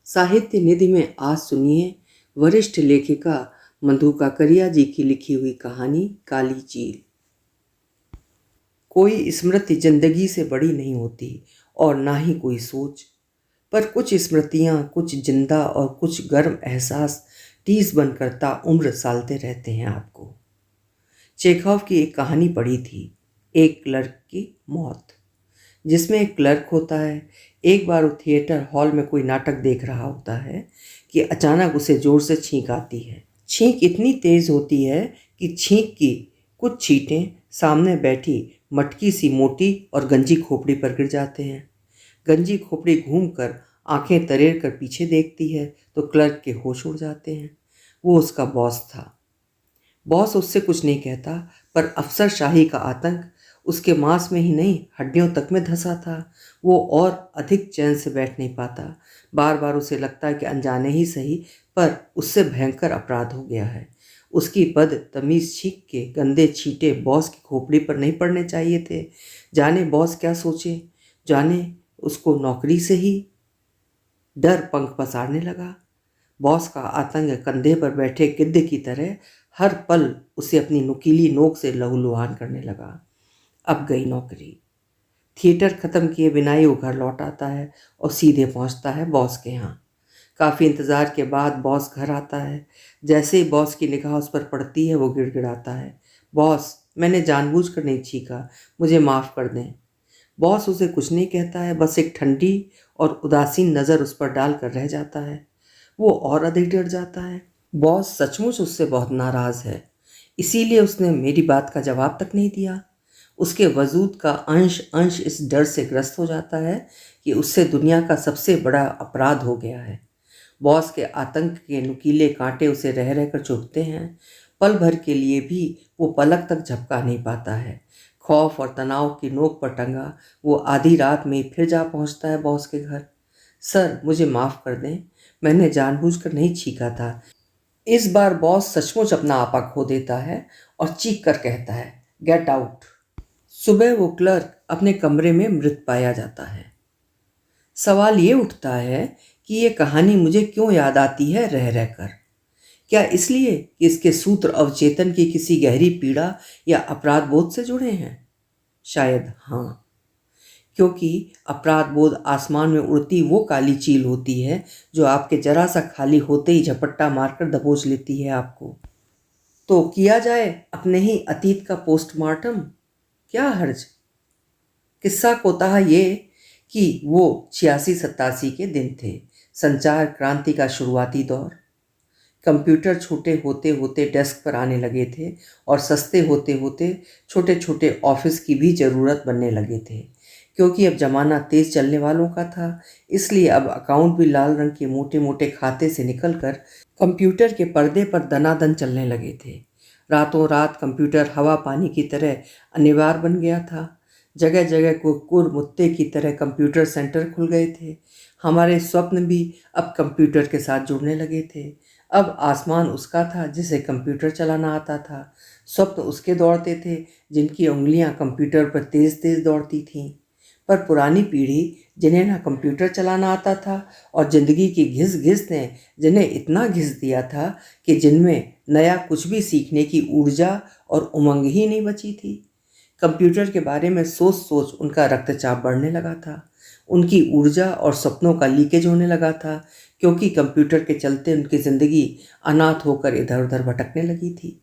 साहित्य निधि में आज सुनिए वरिष्ठ लेखिका मधु काकरिया जी की लिखी हुई कहानी काली चील। कोई स्मृति जिंदगी से बड़ी नहीं होती और ना ही कोई सोच, पर कुछ स्मृतियां, कुछ जिंदा और कुछ गर्म एहसास टीस बनकर ताउम्र सालते रहते हैं आपको। चेखव की एक कहानी पढ़ी थी, एक क्लर्क की मौत, जिसमें एक क्लर्क होता है। एक बार वो थिएटर हॉल में कोई नाटक देख रहा होता है कि अचानक उसे जोर से छींक आती है। छींक इतनी तेज होती है कि छींक की कुछ छींटें सामने बैठी मटकी सी मोटी और गंजी खोपड़ी पर गिर जाते हैं। गंजी खोपड़ी घूमकर आंखें तरेर कर पीछे देखती है तो क्लर्क के होश उड़ जाते हैं। वो उसका बॉस था। बॉस उससे कुछ नहीं कहता, पर अफसरशाही का आतंक उसके मांस में ही नहीं, हड्डियों तक में धंसा था। वो और अधिक चैन से बैठ नहीं पाता। बार बार उसे लगता है कि अनजाने ही सही, पर उससे भयंकर अपराध हो गया है। उसकी बदतमीज छींक के गंदे छींटे बॉस की खोपड़ी पर नहीं पड़ने चाहिए थे। जाने बॉस क्या सोचे, जाने उसको नौकरी से ही डर पंख पसारने लगा। बॉस का आतंक कंधे पर बैठे गिद्ध की तरह हर पल उसे अपनी नुकीली नोक से लहूलुहान करने लगा। अब गई नौकरी। थिएटर खत्म किए बिना ही वो घर लौट आता है और सीधे पहुंचता है बॉस के यहाँ। काफ़ी इंतज़ार के बाद बॉस घर आता है। जैसे ही बॉस की निगाह उस पर पड़ती है वो गिड़गिड़ाता है, बॉस, मैंने जानबूझकर नहीं छींका, मुझे माफ़ कर दें। बॉस उसे कुछ नहीं कहता है, बस एक ठंडी और उदासीन नज़र उस पर डालकर रह जाता है। वो और अधिक डर जाता है। बॉस सचमुच उससे बहुत नाराज़ है, इसीलिए उसने मेरी बात का जवाब तक नहीं दिया। उसके वजूद का अंश अंश इस डर से ग्रस्त हो जाता है कि उससे दुनिया का सबसे बड़ा अपराध हो गया है। बॉस के आतंक के नुकीले कांटे उसे रह रहकर चुभते हैं। पल भर के लिए भी वो पलक तक झपका नहीं पाता है। खौफ और तनाव की नोक पर टंगा वो आधी रात में फिर जा पहुंचता है बॉस के घर। सर, मुझे माफ़ कर दें, मैंने जानबूझकर नहीं छींका था। इस बार बॉस सचमुच अपना आपा खो देता है और चीख कर कहता है, गेट आउट। सुबह वो क्लर्क अपने कमरे में मृत पाया जाता है। सवाल ये उठता है कि ये कहानी मुझे क्यों याद आती है रह रहकर। क्या इसलिए कि इसके सूत्र अवचेतन की किसी गहरी पीड़ा या अपराध बोध से जुड़े हैं? शायद हाँ, क्योंकि अपराध बोध आसमान में उड़ती वो काली चील होती है जो आपके जरा सा खाली होते ही झपट्टा मारकर दबोच लेती है आपको। तो किया जाए अपने ही अतीत का पोस्टमार्टम, क्या हर्ज। किस्सा कोताह ये कि वो 86-87 के दिन थे। संचार क्रांति का शुरुआती दौर। कंप्यूटर छोटे होते होते डेस्क पर आने लगे थे और सस्ते होते होते छोटे छोटे ऑफिस की भी ज़रूरत बनने लगे थे। क्योंकि अब ज़माना तेज़ चलने वालों का था, इसलिए अब अकाउंट भी लाल रंग के मोटे मोटे खाते से निकलकर कंप्यूटर के पर्दे पर दनादन चलने लगे थे। रातों रात कंप्यूटर हवा पानी की तरह अनिवार्य बन गया था। जगह जगह कुकुर मुत्ते की तरह कंप्यूटर सेंटर खुल गए थे। हमारे स्वप्न भी अब कंप्यूटर के साथ जुड़ने लगे थे। अब आसमान उसका था जिसे कंप्यूटर चलाना आता था। स्वप्न उसके दौड़ते थे जिनकी उंगलियां कंप्यूटर पर तेज तेज दौड़ती थीं। पर पुरानी पीढ़ी जिन्हें ना कंप्यूटर चलाना आता था और ज़िंदगी की घिस घिस ने जिन्हें इतना घिस दिया था कि जिनमें नया कुछ भी सीखने की ऊर्जा और उमंग ही नहीं बची थी। कंप्यूटर के बारे में सोच सोच उनका रक्तचाप बढ़ने लगा था। उनकी ऊर्जा और सपनों का लीकेज होने लगा था, क्योंकि कंप्यूटर के चलते उनकी ज़िंदगी अनाथ होकर इधर उधर भटकने लगी थी।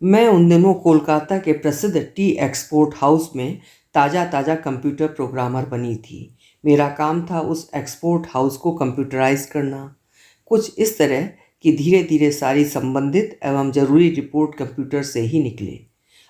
मैं उन दिनों कोलकाता के प्रसिद्ध टी एक्सपोर्ट हाउस में ताज़ा ताज़ा कंप्यूटर प्रोग्रामर बनी थी। मेरा काम था उस एक्सपोर्ट हाउस को कंप्यूटराइज करना। कुछ इस तरह कि धीरे धीरे सारी संबंधित एवं ज़रूरी रिपोर्ट कंप्यूटर से ही निकले।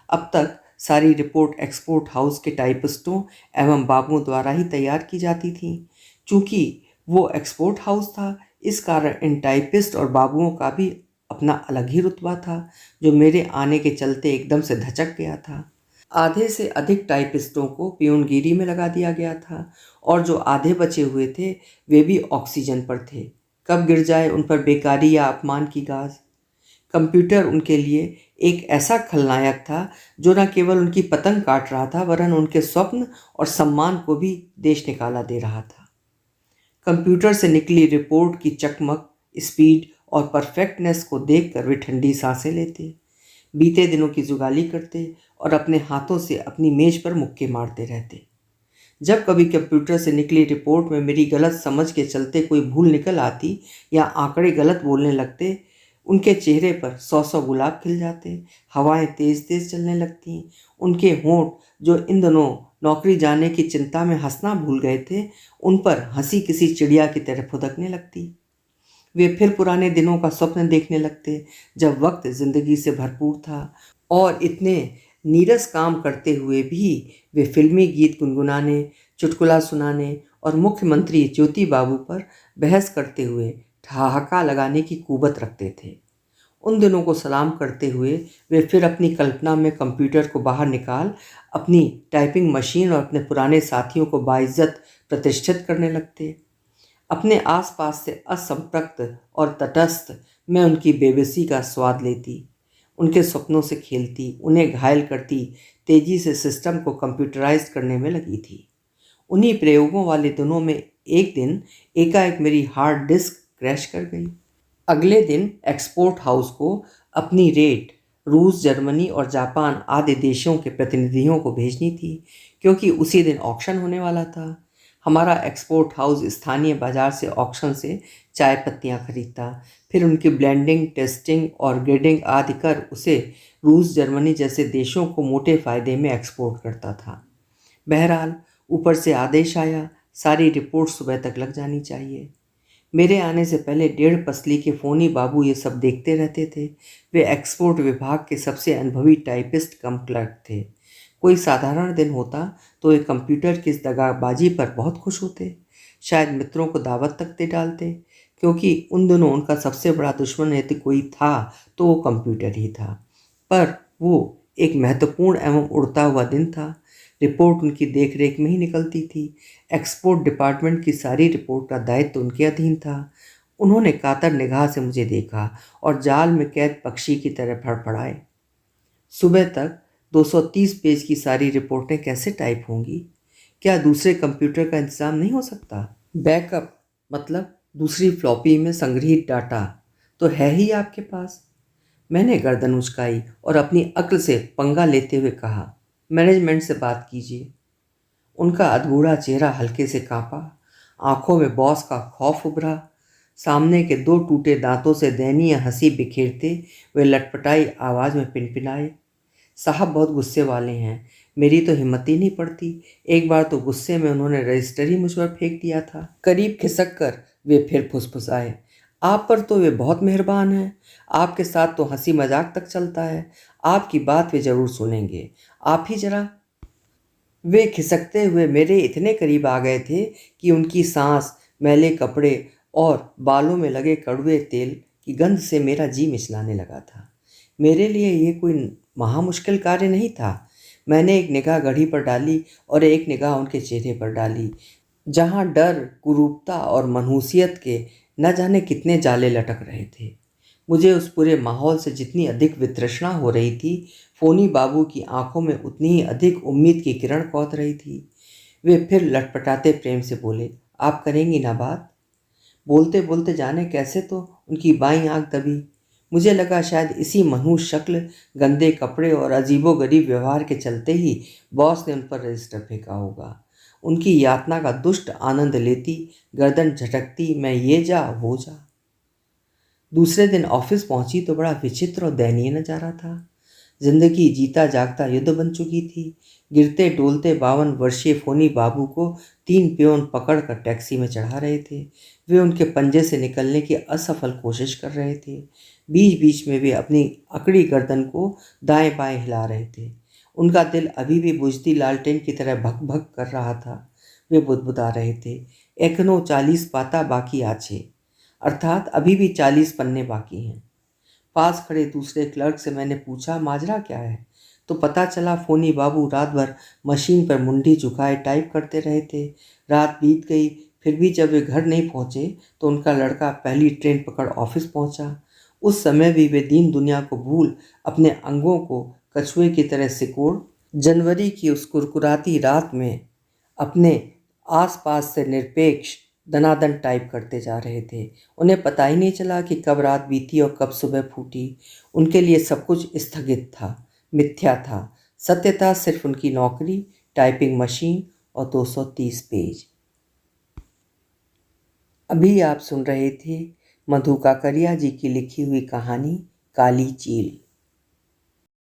अब तक सारी रिपोर्ट एक्सपोर्ट हाउस के टाइपिस्टों एवं बाबुओं द्वारा ही तैयार की जाती थी। चूँकि वो एक्सपोर्ट हाउस था, इस कारण इन टाइपिस्ट और बाबुओं का भी अपना अलग ही रुतबा था, जो मेरे आने के चलते एकदम से धचक गया था। आधे से अधिक टाइपिस्टों को पियूनगिरी में लगा दिया गया था और जो आधे बचे हुए थे वे भी ऑक्सीजन पर थे। कब गिर जाए उन पर बेकारी या अपमान की गाज। कंप्यूटर उनके लिए एक ऐसा खलनायक था जो न केवल उनकी पतंग काट रहा था, वरन उनके स्वप्न और सम्मान को भी देश निकाला दे रहा था। कंप्यूटर से निकली रिपोर्ट की चकमक, स्पीड और परफेक्टनेस को देखकर वे ठंडी सांसें लेते, बीते दिनों की जुगाली करते और अपने हाथों से अपनी मेज पर मुक्के मारते रहते। जब कभी कंप्यूटर से निकली रिपोर्ट में मेरी गलत समझ के चलते कोई भूल निकल आती या आंकड़े गलत बोलने लगते, उनके चेहरे पर 100 गुलाब खिल जाते, हवाएं तेज तेज चलने लगती, उनके होंठ जो इन दिनों नौकरी जाने की चिंता में हंसना भूल गए थे, उन पर हंसी किसी चिड़िया की तरह फुदकने लगती। वे फिर पुराने दिनों का स्वप्न देखने लगते, जब वक्त जिंदगी से भरपूर था और इतने नीरस काम करते हुए भी वे फिल्मी गीत गुनगुनाने, चुटकुला सुनाने और मुख्यमंत्री ज्योति बाबू पर बहस करते हुए ठहाका लगाने की कुवत रखते थे। उन दिनों को सलाम करते हुए वे फिर अपनी कल्पना में कंप्यूटर को बाहर निकाल अपनी टाइपिंग मशीन और अपने पुराने साथियों को बाइज्जत प्रतिष्ठित करने लगते। अपने आसपास से असंपृक्त और तटस्थ मैं उनकी बेबसी का स्वाद लेती, उनके सपनों से खेलती, उन्हें घायल करती, तेजी से सिस्टम को कंप्यूटराइज करने में लगी थी। उन्हीं प्रयोगों वाले दिनों में एक दिन एकाएक मेरी हार्ड डिस्क क्रैश कर गई। अगले दिन एक्सपोर्ट हाउस को अपनी रेट रूस, जर्मनी और जापान आदि देशों के प्रतिनिधियों को भेजनी थी, क्योंकि उसी दिन ऑक्शन होने वाला था। हमारा एक्सपोर्ट हाउस स्थानीय बाजार से ऑक्शन से चाय पत्तियाँ खरीदता, फिर उनकी ब्लेंडिंग, टेस्टिंग और ग्रेडिंग आदि कर उसे रूस, जर्मनी जैसे देशों को मोटे फायदे में एक्सपोर्ट करता था। बहरहाल ऊपर से आदेश आया, सारी रिपोर्ट सुबह तक लग जानी चाहिए। मेरे आने से पहले 1.5 पसली के फोनी बाबू ये सब देखते रहते थे। वे एक्सपोर्ट विभाग के सबसे अनुभवी टाइपिस्ट कम क्लर्क थे। कोई साधारण दिन होता तो वे कंप्यूटर की इस दगाबाजी पर बहुत खुश होते, शायद मित्रों को दावत तक दे डालते, क्योंकि उन दिनों उनका सबसे बड़ा दुश्मन यदि कोई था तो वो कंप्यूटर ही था। पर वो एक महत्वपूर्ण एवं उड़ता हुआ दिन था। रिपोर्ट उनकी देखरेख में ही निकलती थी। एक्सपोर्ट डिपार्टमेंट की सारी रिपोर्ट का दायित्व उनके अधीन था। उन्होंने कातर निगाह से मुझे देखा और जाल में कैद पक्षी की तरह फड़फड़ाए। सुबह तक 230 पेज की सारी रिपोर्टें कैसे टाइप होंगी? क्या दूसरे कंप्यूटर का इंतजाम नहीं हो सकता? बैकअप मतलब दूसरी फ्लॉपी में संग्रहित डाटा तो है ही आपके पास। मैंने गर्दन उचकाई और अपनी अक्ल से पंगा लेते हुए कहा, मैनेजमेंट से बात कीजिए। उनका अधबूढ़ा चेहरा हल्के से कांपा, आंखों में बॉस का खौफ उभरा। सामने के 2 टूटे दांतों से दयनीय हंसी बिखेरते वे लटपटाई आवाज में पिनपिनाए, साहब बहुत गुस्से वाले हैं, मेरी तो हिम्मत ही नहीं पड़ती। एक बार तो गुस्से में उन्होंने रजिस्टर ही मुझ पर फेंक दिया था। करीब खिसक कर वे फिर फुसफुसाए, आप पर तो वे बहुत मेहरबान हैं, आपके साथ तो हंसी मजाक तक चलता है, आपकी बात वे जरूर सुनेंगे, आप ही जरा। वे खिसकते हुए मेरे इतने करीब आ गए थे कि उनकी सांस, मैले कपड़े और बालों में लगे कड़वे तेल की गंध से मेरा जी मिचलाने लगा था। मेरे लिए ये कोई महामुश्किल कार्य नहीं था। मैंने एक निगाह घड़ी पर डाली और एक निगाह उनके चेहरे पर डाली, जहाँ डर, कुरूपता और मनहूसियत के न जाने कितने जाले लटक रहे थे। मुझे उस पूरे माहौल से जितनी अधिक वितृष्णा हो रही थी, फोनी बाबू की आंखों में उतनी ही अधिक उम्मीद की किरण कौंध रही थी। वे फिर लटपटाते प्रेम से बोले, आप करेंगी ना बात? बोलते बोलते जाने कैसे तो उनकी बाईं आंख दबी। मुझे लगा शायद इसी मनहूस शक्ल, गंदे कपड़े और अजीबोगरीब व्यवहार के चलते ही बॉस ने उन पर रजिस्टर फेंका होगा। उनकी यातना का दुष्ट आनंद लेती, गर्दन झटकती मैं ये जा वो जा। दूसरे दिन ऑफिस पहुंची तो बड़ा विचित्र और दयनीय नजारा था। जिंदगी जीता जागता युद्ध बन चुकी थी। गिरते डोलते 52 वर्षीय फोनी बाबू को 3 पियोन पकड़ कर टैक्सी में चढ़ा रहे थे। वे उनके पंजे से निकलने की असफल कोशिश कर रहे थे। बीच बीच में वे अपनी अकड़ी गर्दन को दाएं बाएं हिला रहे थे। उनका दिल अभी भी बुझती लालटेन की तरह भक भक कर रहा था। वे बुदबुदा रहे थे, एखनो 40 पाता बाकी आछे, अर्थात अभी भी 40 पन्ने बाकी हैं। पास खड़े दूसरे क्लर्क से मैंने पूछा, माजरा क्या है? तो पता चला फोनी बाबू रात भर मशीन पर मुंडी झुकाए टाइप करते रहे थे। रात बीत गई, फिर भी जब वे घर नहीं पहुंचे तो उनका लड़का पहली ट्रेन पकड़ ऑफिस पहुंचा। उस समय भी वे दीन दुनिया को भूल अपने अंगों को कछुए की तरह सिकोड़ जनवरी की उस कुरकुराती रात में अपने आसपास से निरपेक्ष दनादन टाइप करते जा रहे थे। उन्हें पता ही नहीं चला कि कब रात बीती और कब सुबह फूटी। उनके लिए सब कुछ स्थगित था, मिथ्या था। सत्य था सिर्फ उनकी नौकरी, टाइपिंग मशीन और 230 पेज। अभी आप सुन रहे थे मधु काकरिया जी की लिखी हुई कहानी काली चील।